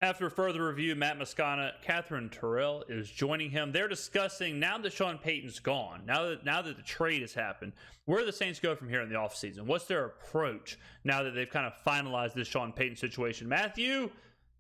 After further review, Matt Moscona, Catherine Terrell is joining him. They're discussing, now that Sean Payton's gone, now that the trade has happened, where do the Saints go from here in the offseason? What's their approach now that they've kind of finalized this Sean Payton situation? Matthew,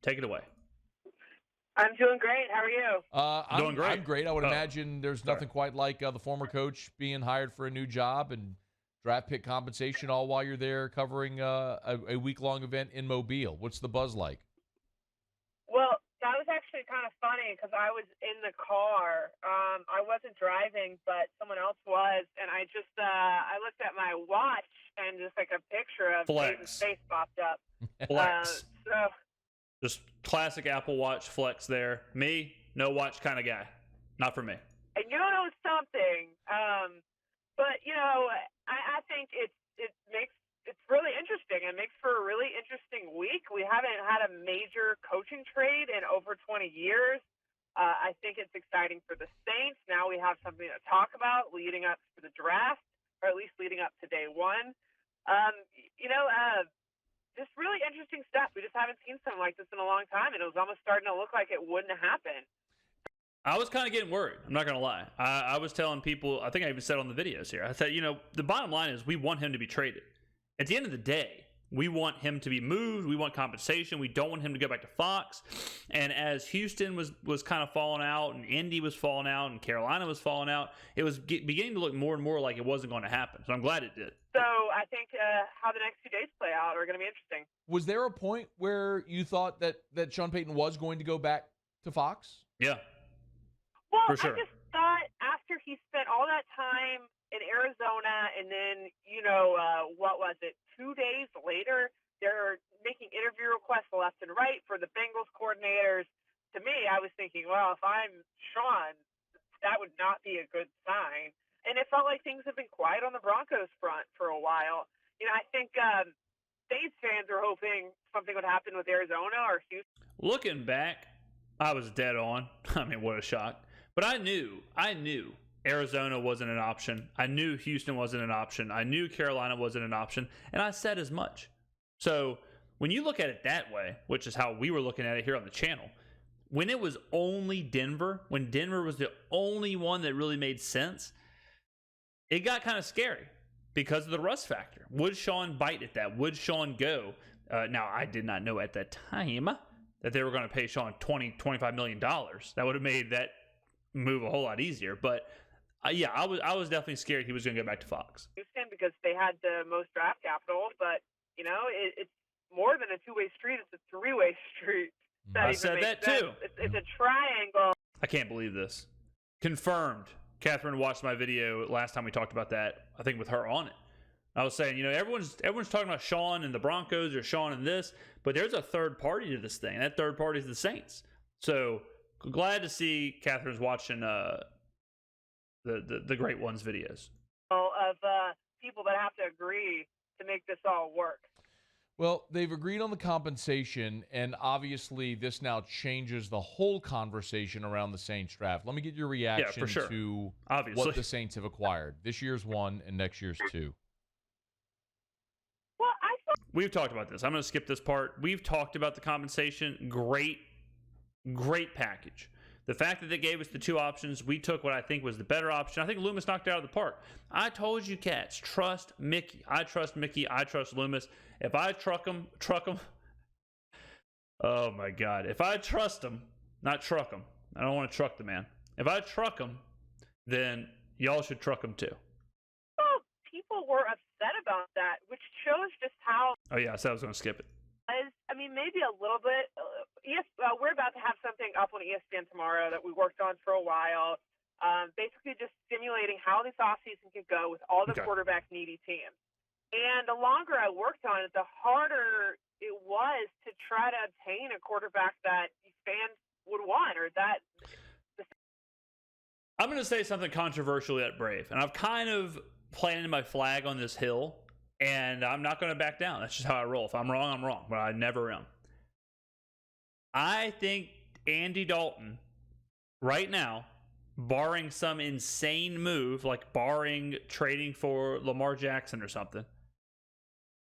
take it away. I'm doing great. How are you? Doing great. I'm great. I would imagine there's nothing quite like the former coach being hired for a new job and draft pick compensation all while you're there covering a week-long event in Mobile. What's the buzz like? Well, that was actually kind of funny because I was in the car. I wasn't driving, but someone else was, and I just I looked at my watch and just like a picture of Peyton's face popped up. Flex. Just classic Apple Watch flex there. Me, no watch kind of guy. Not for me. And you know something, but I think it makes. It's really interesting. It makes for a really interesting week. We haven't had a major coaching trade in over 20 years. I think it's exciting for the Saints. Now we have something to talk about leading up to the draft, or at least leading up to day one. Just really interesting stuff. We just haven't seen something like this in a long time, and it was almost starting to look like it wouldn't happen. I was kind of getting worried. I'm not going to lie. I was telling people, I think I even said on the videos here, I said, the bottom line is we want him to be traded. At the end of the day, we want him to be moved. We want compensation. We don't want him to go back to Fox. And as Houston was kind of falling out, and Indy was falling out, and Carolina was falling out, it was beginning to look more and more like it wasn't going to happen. So I'm glad it did. So I think how the next few days play out are going to be interesting. Was there a point where you thought that Sean Payton was going to go back to Fox? Yeah. Well, for sure. I just thought after he spent all that time in Arizona, and then, what was it, 2 days later, they're making interview requests left and right for the Bengals coordinators. To me, I was thinking, well, if I'm Sean, that would not be a good sign. And it felt like things have been quiet on the Broncos front for a while. I think Saints fans are hoping something would happen with Arizona or Houston. Looking back, I was dead on. I mean, what a shock. But I knew Arizona wasn't an option. I knew Houston wasn't an option. I knew Carolina wasn't an option. And I said as much. So when you look at it that way, which is how we were looking at it here on the channel, when it was only Denver, when Denver was the only one that really made sense, it got kind of scary because of the rust factor. Would Sean bite at that? Would Sean go? Now, I did not know at that time that they were going to pay Sean $25 million. That would have made that move a whole lot easier. But I was definitely scared he was going to go back to Fox. Houston, because they had the most draft capital, but it's more than a two-way street; it's a three-way street. I said that too. It's a triangle. I can't believe this. Confirmed. Catherine watched my video last time we talked about that. I think with her on it. I was saying, everyone's talking about Sean and the Broncos or Sean and this, but there's a third party to this thing. That third party is the Saints. So glad to see Catherine's watching the Great Ones videos. Of people that have to agree to make this all work. Well, they've agreed on the compensation, and obviously this now changes the whole conversation around the Saints draft. Let me get your reaction to what the Saints have acquired. This year's 1 and next year's 2. Well, we've talked about this. I'm going to skip this part. We've talked about the compensation. Great package. The fact that they gave us the 2 options, we took what I think was the better option. I think Loomis knocked it out of the park. I told you, cats, trust Mickey. I trust Mickey. I trust Loomis. If I truck him. Oh, my God. If I trust him, not truck him. I don't want to truck the man. If I truck him, then y'all should truck him too. Well, people were upset about that, which shows just how... Oh, yeah, I said I was going to skip it. I mean, maybe a little bit. Yes, we're about to have something up on ESPN tomorrow that we worked on for a while, basically just simulating how this offseason could go with all the quarterback-needy teams. And the longer I worked on it, the harder it was to try to obtain a quarterback that fans would want or that... I'm going to say something controversial yet brave, and I've kind of planted my flag on this hill, and I'm not going to back down. That's just how I roll. If I'm wrong, I'm wrong, but I never am. I think Andy Dalton, right now, barring some insane move, like barring trading for Lamar Jackson or something,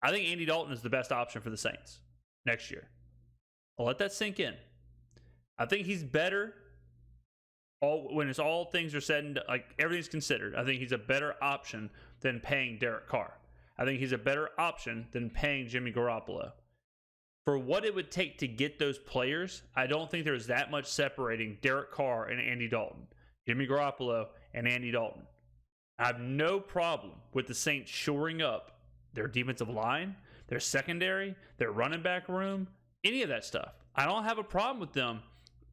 I think Andy Dalton is the best option for the Saints next year. I'll let that sink in. I think he's better when it's all things are said and like everything's considered. I think he's a better option than paying Derek Carr. I think he's a better option than paying Jimmy Garoppolo. For what it would take to get those players, I don't think there's that much separating Derek Carr and Andy Dalton, Jimmy Garoppolo and Andy Dalton. I have no problem with the Saints shoring up their defensive line, their secondary, their running back room, any of that stuff. I don't have a problem with them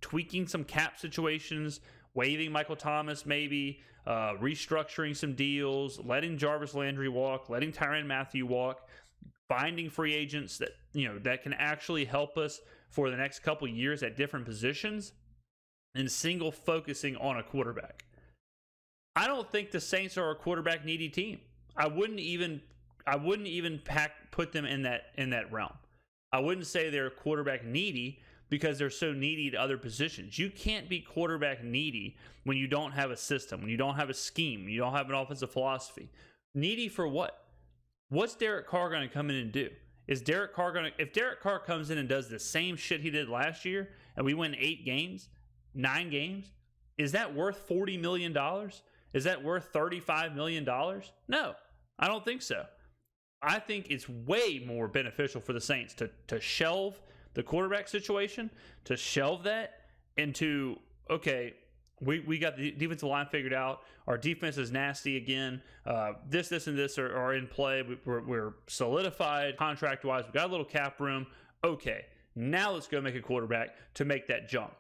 tweaking some cap situations, waiving Michael Thomas maybe, restructuring some deals, letting Jarvis Landry walk, letting Tyrann Mathieu walk, finding free agents that that can actually help us for the next couple years at different positions, and single focusing on a quarterback. I don't think the Saints are a quarterback needy team. I wouldn't even put them in that realm. I wouldn't say they're quarterback needy because they're so needy to other positions. You can't be quarterback needy when you don't have a system, when you don't have a scheme, when you don't have an offensive philosophy. Needy for what? What's Derek Carr going to come in and do? If Derek Carr comes in and does the same shit he did last year and we win 9 games, is that worth $40 million? Is that worth $35 million? No, I don't think so. I think it's way more beneficial for the Saints to shelve the quarterback situation, to shelve that into, okay, we got the defensive line figured out. Our defense is nasty again. This, and this are in play. We're solidified contract-wise. We got a little cap room. Okay, now let's go make a quarterback to make that jump.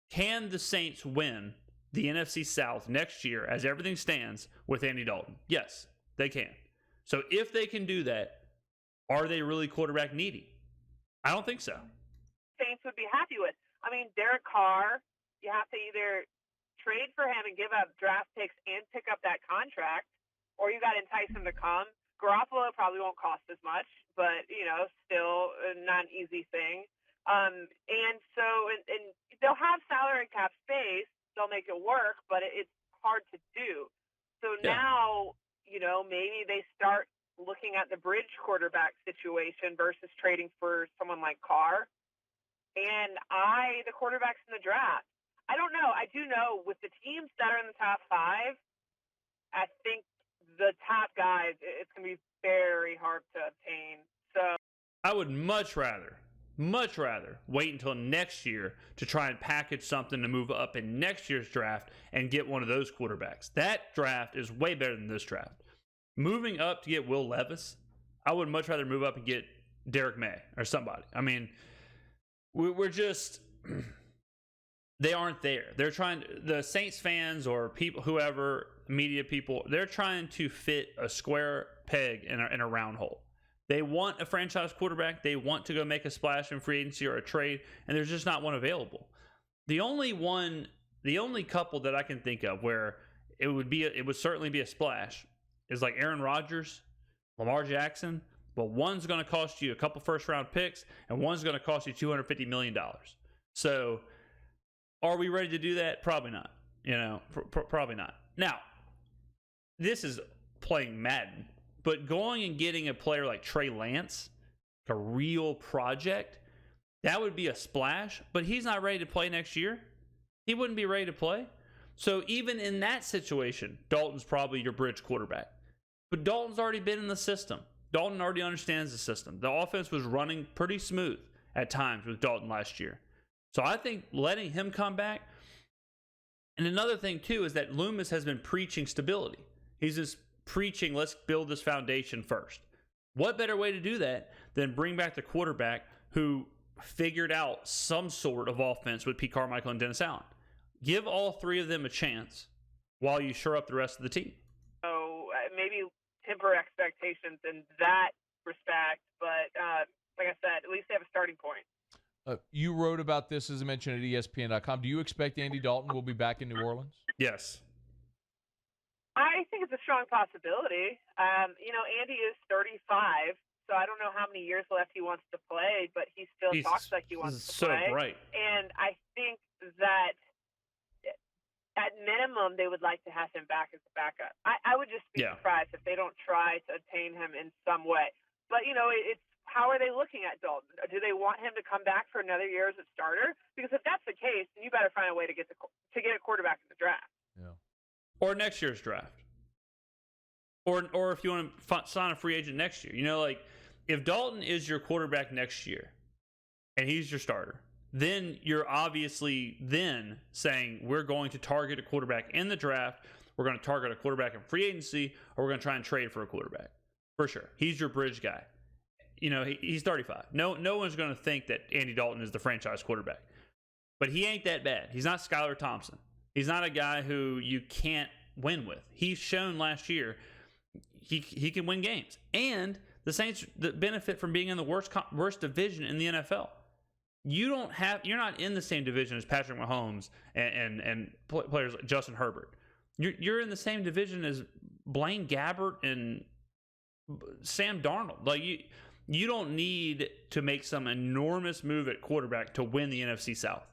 Can the Saints win the NFC South next year as everything stands with Andy Dalton? Yes, they can. So if they can do that, are they really quarterback needy? I don't think so. Saints would be happy with. I mean, Derek Carr, you have to either trade for him and give up draft picks and pick up that contract, or you got to entice him to come. Garoppolo probably won't cost as much, but, still not an easy thing. And they'll have salary cap space. They'll make it work, but it's hard to do. So now, maybe they start looking at the bridge quarterback situation versus trading for someone like Carr. And the quarterbacks in the draft, I don't know. I do know with the teams that are in the top 5, I think the top guys, it's going to be very hard to obtain. So I would much rather wait until next year to try and package something to move up in next year's draft and get one of those quarterbacks. That draft is way better than this draft. Moving up to get Will Levis, I would much rather move up and get Derek May or somebody. I mean, we're just, they aren't there. They're trying, the Saints fans or people, whoever, media people, they're trying to fit a square peg in a round hole. They want a franchise quarterback. They want to go make a splash in free agency or a trade, and there's just not one available. The only couple that I can think of where it would certainly be a splash is like Aaron Rodgers, Lamar Jackson, but one's going to cost you a couple first-round picks, and one's going to cost you $250 million. So are we ready to do that? Probably not. Probably not. Now, this is playing Madden. But going and getting a player like Trey Lance, a real project, that would be a splash. But he's not ready to play next year. He wouldn't be ready to play. So even in that situation, Dalton's probably your bridge quarterback. But Dalton's already been in the system. Dalton already understands the system. The offense was running pretty smooth at times with Dalton last year. So I think letting him come back. And another thing, too, is that Loomis has been preaching stability. He's just preaching, let's build this foundation first. What better way to do that than bring back the quarterback who figured out some sort of offense with Pete Carmichael and Dennis Allen? Give all three of them a chance while you shore up the rest of the team. So maybe temper expectations in that respect, but like I said, at least they have a starting point. You wrote about this, as I mentioned, at ESPN.com. Do you expect Andy Dalton will be back in New Orleans? Yes. I think it's a strong possibility. Andy is 35, so I don't know how many years left he wants to play, but he still talks like he wants to play. So bright. And I think that at minimum, they would like to have him back as a backup. I would just be surprised if they don't try to obtain him in some way. But, it's how are they looking at Dalton? Do they want him to come back for another year as a starter? Because if that's the case, then you better find a way to get a quarterback in the draft. Yeah. Or next year's draft. Or if you want to sign a free agent next year. Like if Dalton is your quarterback next year and he's your starter, then you're obviously then saying we're going to target a quarterback in the draft, we're going to target a quarterback in free agency, or we're going to try and trade for a quarterback. For sure. He's your bridge guy. He's 35. No one's going to think that Andy Dalton is the franchise quarterback. But he ain't that bad. He's not Skylar Thompson. He's not a guy who you can't win with. He's shown last year he can win games. And the Saints benefit from being in the worst division in the NFL. You're not in the same division as Patrick Mahomes and players like Justin Herbert. You're in the same division as Blaine Gabbert and Sam Darnold. Like you don't need to make some enormous move at quarterback to win the NFC South.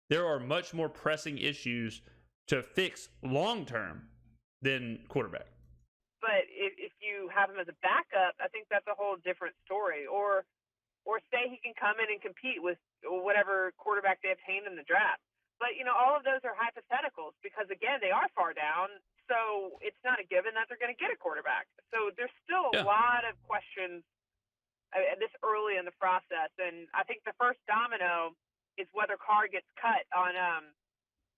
There are much more pressing issues to fix long term than quarterback. But if you have him as a backup, I think that's a whole different story. Or say he can come in and compete with whatever quarterback they obtain in the draft. But, all of those are hypotheticals because, again, they are far down. So it's not a given that they're going to get a quarterback. So there's still a lot of questions this early in the process. And I think the first domino is whether Carr gets cut on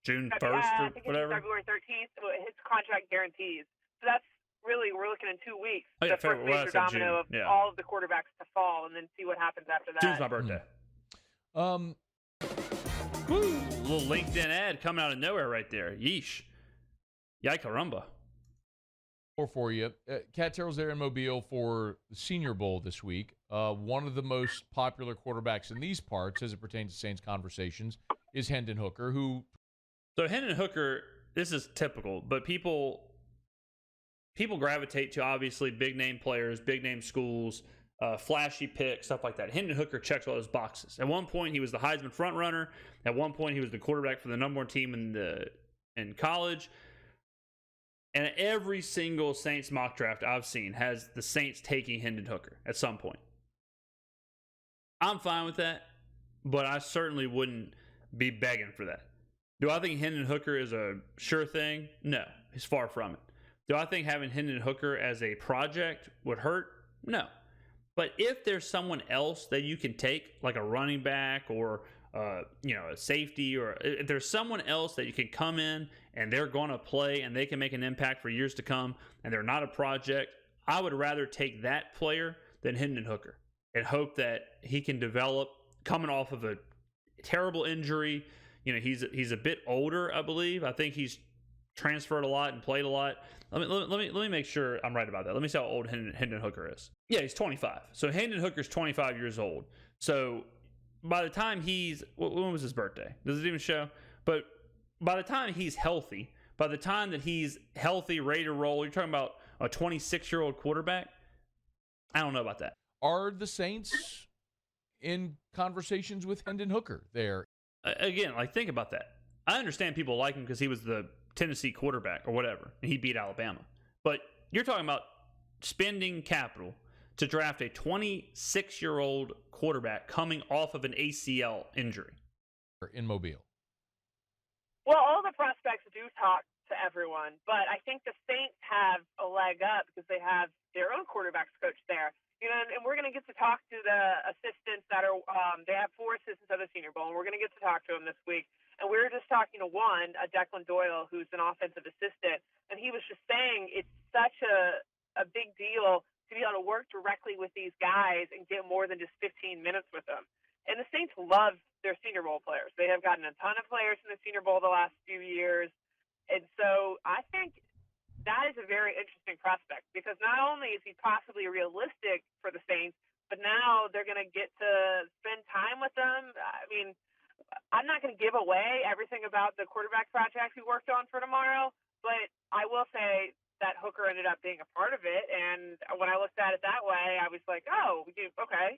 June 1st or whatever. February 13th. His contract guarantees. So that's really, we're looking in 2 weeks. The first major domino of all of the quarterbacks to fall, and then see what happens after that. June's my birthday. Woo! A little LinkedIn ad coming out of nowhere right there. Yeesh. Yikarumba. Or for you, Cat Terrell's there in Mobile for the Senior Bowl this week. One of the most popular quarterbacks in these parts, as it pertains to Saints conversations, is Hendon Hooker, who... So Hendon Hooker, this is typical, but people gravitate to obviously big name players, big name schools, flashy picks, stuff like that. Hendon Hooker checks all those boxes. At one point, he was the Heisman front runner. At one point, he was the quarterback for the number one team in college. And every single Saints mock draft I've seen has the Saints taking Hendon Hooker at some point. I'm fine with that, but I certainly wouldn't be begging for that. Do I think Hendon Hooker is a sure thing? No, he's far from it. Do I think having Hendon Hooker as a project would hurt? No. But if there's someone else that you can take, like a running back or a safety, or if there's someone else that you can come in and they're going to play and they can make an impact for years to come and they're not a project, I would rather take that player than Hendon Hooker and hope that he can develop coming off of a terrible injury. He's a bit older, I believe. I think he's transferred a lot and played a lot. Let me make sure I'm right about that. Let me see how old Hendon Hooker is. Yeah, he's 25. So Hendon Hooker's 25 years old. So by the time when was his birthday? Does it even show? But by the time he's healthy, ready to roll, you're talking about a 26-year-old quarterback? I don't know about that. Are the Saints in conversations with Hendon Hooker there? Again, think about that. I understand people like him because he was the Tennessee quarterback or whatever, and he beat Alabama. But you're talking about spending capital to draft a 26-year-old quarterback coming off of an ACL injury. In Mobile. Well, all the prospects do talk to everyone, but I think the Saints have a leg up because they have their own quarterbacks coach there. And we're going to get to talk to the assistants that are they have 4 assistants at the Senior Bowl, and we're going to get to talk to them this week. And we were just talking to one, Declan Doyle, who's an offensive assistant, and he was just saying it's such a big deal to be able to work directly with these guys and get more than just 15 minutes with them. And the Saints love their Senior Bowl players. They have gotten a ton of players in the Senior Bowl the last few years. And so I think that is a very interesting prospect because not only is he possibly realistic for the Saints, but now they're going to get to spend time with them. I mean, I'm not going to give away everything about the quarterback project we worked on for tomorrow, but I will say that Hooker ended up being a part of it. And when I looked at it that way, I was like, oh, okay,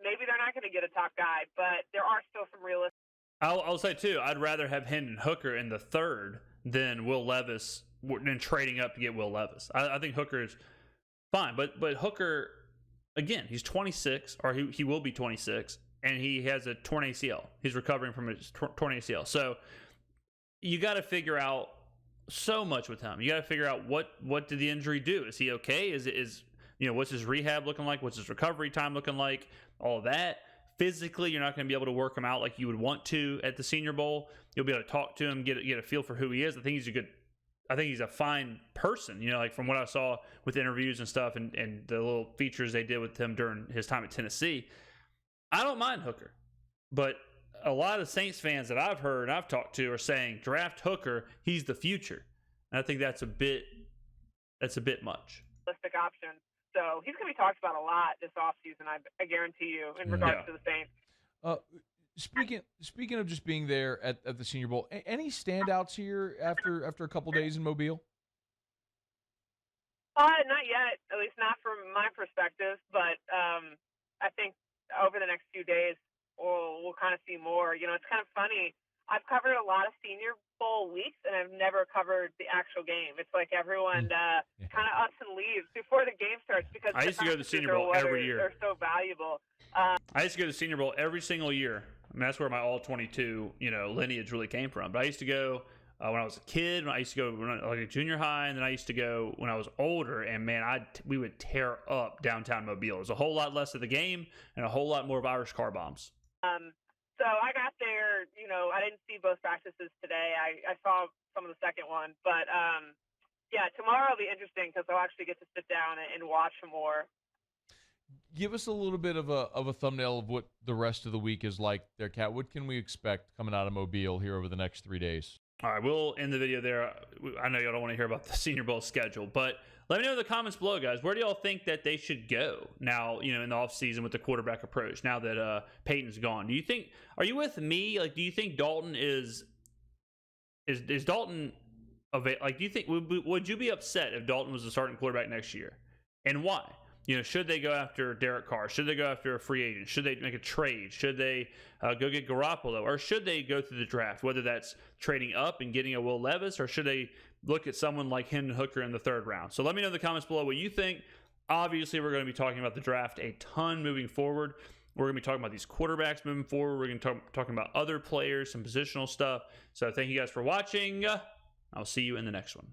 maybe they're not going to get a top guy, but there are still some realistic. I'll say, too, I'd rather have Hendon Hooker in the third than Will Levis and trading up to get Will Levis. I think Hooker is fine, but Hooker again, he's 26, or he will be 26, and he has a torn ACL. He's recovering from his torn ACL. So you got to figure out so much with him. You got to figure out what did the injury do? Is he okay? Is what's his rehab looking like? What's his recovery time looking like? All of that. Physically, you're not going to be able to work him out like you would want to at the Senior Bowl. You'll be able to talk to him, get a feel for who he is. I think he's a fine person, like from what I saw with interviews and stuff and the little features they did with him during his time at Tennessee. I don't mind Hooker, but a lot of Saints fans that I've heard and I've talked to are saying draft Hooker, he's the future. And I think that's a bit much. Realistic option. So he's going to be talked about a lot this offseason, I guarantee you, in regards to the Saints. Speaking of just being there at the Senior Bowl, any standouts here after a couple days in Mobile? Not yet, at least not from my perspective. But I think over the next few days, we'll kind of see more. It's kind of funny. I've covered a lot of Senior Bowl weeks, and I've never covered the actual game. It's like everyone kind of ups and leaves before the game starts because I used to go to the Senior Bowl every year. They're so valuable. I used to go to the Senior Bowl every single year. I mean, that's where my all-22, lineage really came from. But I used to go when I was a kid. I used to go when I was like a junior high, and then I used to go when I was older. And man, we would tear up downtown Mobile. It was a whole lot less of the game and a whole lot more of Irish car bombs. So I got there. I didn't see both practices today. I saw some of the second one, but tomorrow will be interesting because I'll actually get to sit down and watch more. Give us a little bit of a thumbnail of what the rest of the week is like there, Kat. What can we expect coming out of Mobile here over the next 3 days? All right, we'll end the video there. I know y'all don't want to hear about the Senior Bowl schedule, but let me know in the comments below, guys. Where do y'all think that they should go now, in the offseason with the quarterback approach, now that Peyton's gone? Are you with me? Like, do you think Dalton is Dalton like, do you think, would you be upset if Dalton was the starting quarterback next year? And why? Should they go after Derek Carr? Should they go after a free agent? Should they make a trade? Should they go get Garoppolo? Or should they go through the draft, whether that's trading up and getting a Will Levis, or should they look at someone like Hendon Hooker in the 3rd round? So let me know in the comments below what you think. Obviously, we're going to be talking about the draft a ton moving forward. We're going to be talking about these quarterbacks moving forward. We're going to be talking about other players, some positional stuff. So thank you guys for watching. I'll see you in the next one.